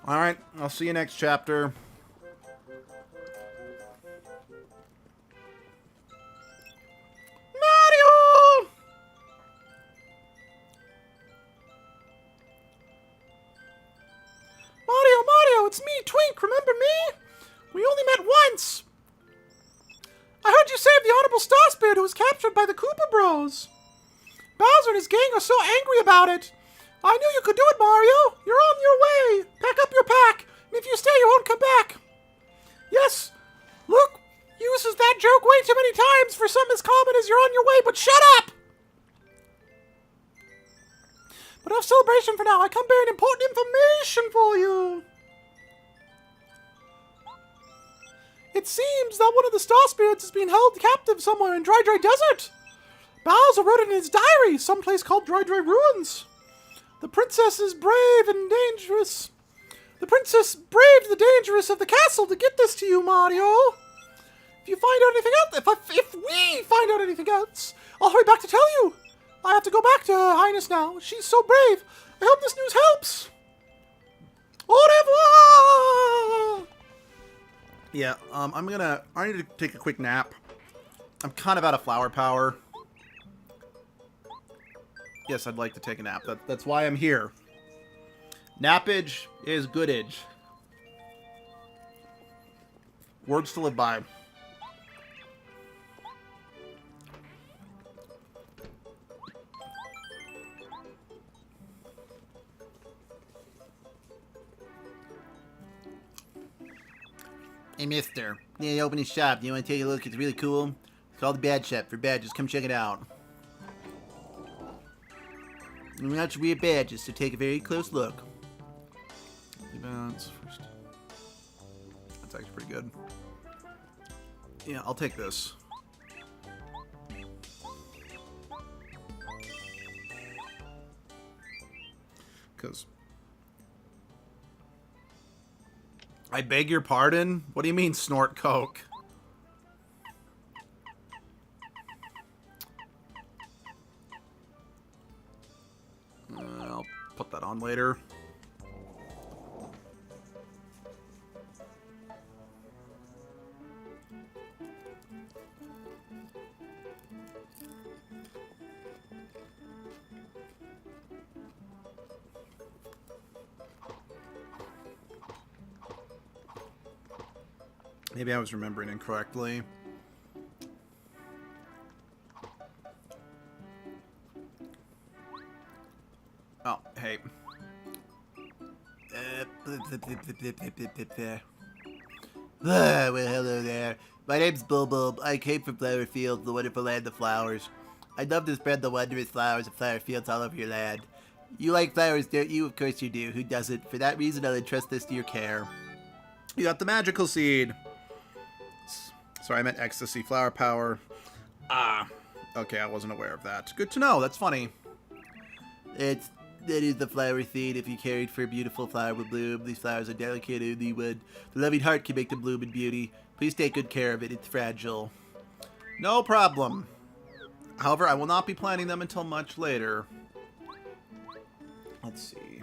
Alright, I'll see you next chapter. Mario, it's me, Twink, remember me? We only met once. I heard you saved the Honorable Starspirit who was captured by the Koopa Bros. Bowser and his gang are so angry about it. I knew you could do it, Mario. You're on your way. Pack up your pack, and if you stay, you won't come back. Yes, Luke uses that joke way too many times for something as common as you're on your way, but shut up! But enough celebration for now. I come bearing important information for you. It seems that one of the Star Spirits is being held captive somewhere in Dry Desert. Bowser wrote it in his diary, someplace called Dry Ruins. The princess is brave and dangerous. The princess braved the dangerous of the castle to get this to you, Mario. If you find out anything else, if we find out anything else, I'll hurry back to tell you. I have to go back to Her Highness now. She's so brave. I hope this news helps. Au revoir! Yeah, I need to take a quick nap. I'm kind of out of flower power. Yes, I'd like to take a nap. That's why I'm here. Nappage is goodage. Words to live by. Hey, mister. Yeah, you open his shop. You want to take a look? It's really cool. It's called the Bad Shop. For badges, come check it out. And we're not sure we have badges, so take a very close look. Events first. That's actually pretty good. Yeah, I'll take this. Because I beg your pardon? What do you mean snort coke? I'll put that on later. Maybe I was remembering incorrectly. Oh, hey. Well, hello there. My name's Bulbul. I came from Flower Fields, the wonderful land of flowers. I'd love to spread the wondrous flowers of flower fields all over your land. You like flowers, don't you? Of course you do. Who doesn't? For that reason, I'll entrust this to your care. You got the magical seed. Sorry, I meant ecstasy flower power. Ah, okay, I wasn't aware of that. Good to know. That's funny. That is the flower seed. If you cared for a beautiful flower will bloom. These flowers are delicate only when the loving heart can make them bloom in beauty. Please take good care of it. It's fragile. No problem. However, I will not be planting them until much later. Let's see.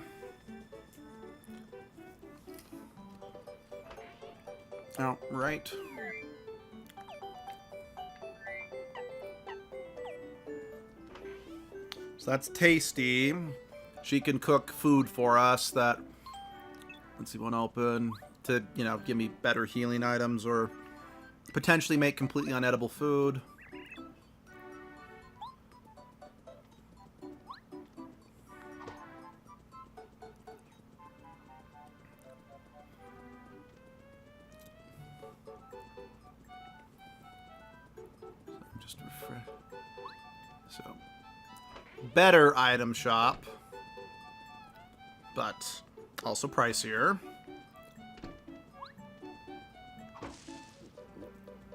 Oh, right. So that's tasty. She can cook food for us that, let's see, one open to, you know, give me better healing items or potentially make completely unedible food. Just refresh. So, better item shop, but also pricier.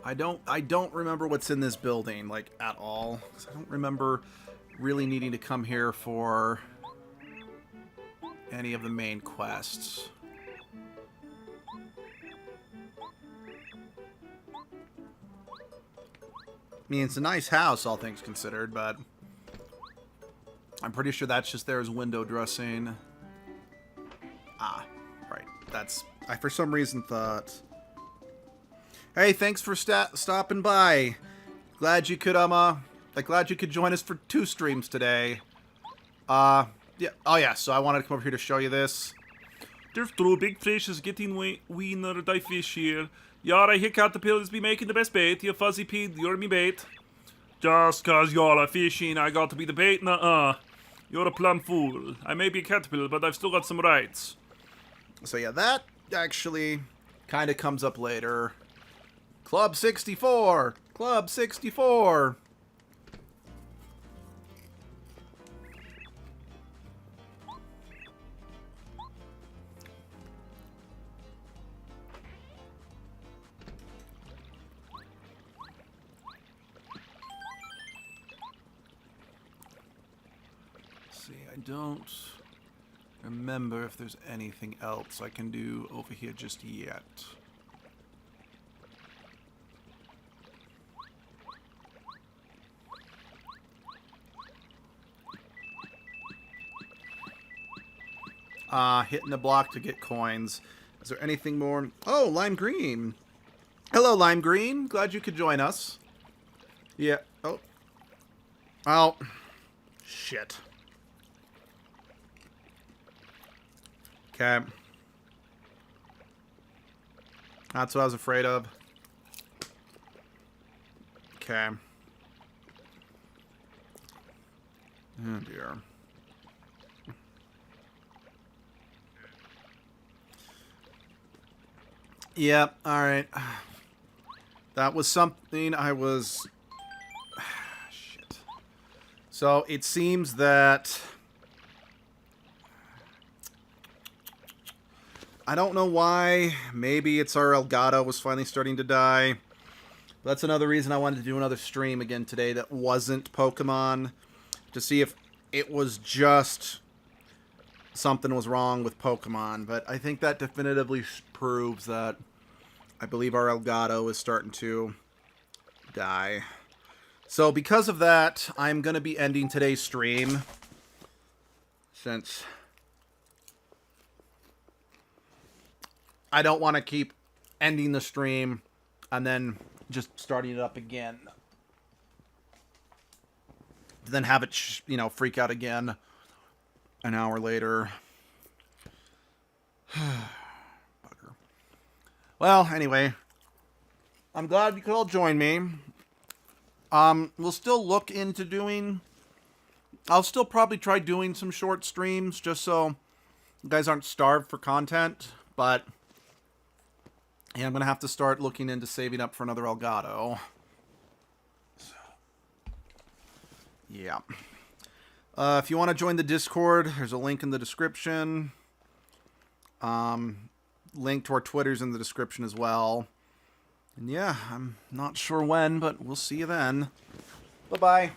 I don't remember what's in this building, like, at all. 'Cause I don't remember really needing to come here for any of the main quests. I mean, it's a nice house, all things considered, but I'm pretty sure that's just there as window dressing. Ah, right. That's... I for some reason thought... Hey, thanks for stopping by. Glad you could, glad you could join us for 2 streams today. Yeah. Oh, yeah, so I wanted to come over here to show you this. There's 2 big fishes getting wiener die fish here. Y'all here caterpillars be making the best bait. You fuzzy pig, you're me bait. Just cause y'all are fishing, I got to be the bait? Nuh-uh. You're a plumb fool. I may be a caterpillar, but I've still got some rights. So yeah, that actually kind of comes up later. Club 64! Club 64! See, I don't remember if there's anything else I can do over here just yet. Hitting the block to get coins. Is there anything more? Oh, Lime Green. Hello, Lime Green. Glad you could join us. Yeah. Oh. Oh. Shit. Okay. That's what I was afraid of. Okay. Oh, dear. Yeah, alright. That was something I was... Shit. So, it seems that... I don't know why. Maybe it's our Elgato was finally starting to die. That's another reason I wanted to do another stream again today that wasn't Pokemon. To see if it was just something was wrong with Pokemon. But I think that definitively proves that I believe our Elgato is starting to die. So because of that, I'm going to be ending today's stream. Since I don't want to keep ending the stream and then just starting it up again. Then have it, freak out again an hour later. Bugger. Well, anyway. I'm glad you could all join me. We'll still look into doing... I'll still probably try doing some short streams just so you guys aren't starved for content. But... yeah, I'm going to have to start looking into saving up for another Elgato. So, yeah. If you want to join the Discord, there's a link in the description. Link to our Twitter's in the description as well. And yeah, I'm not sure when, but we'll see you then. Bye-bye.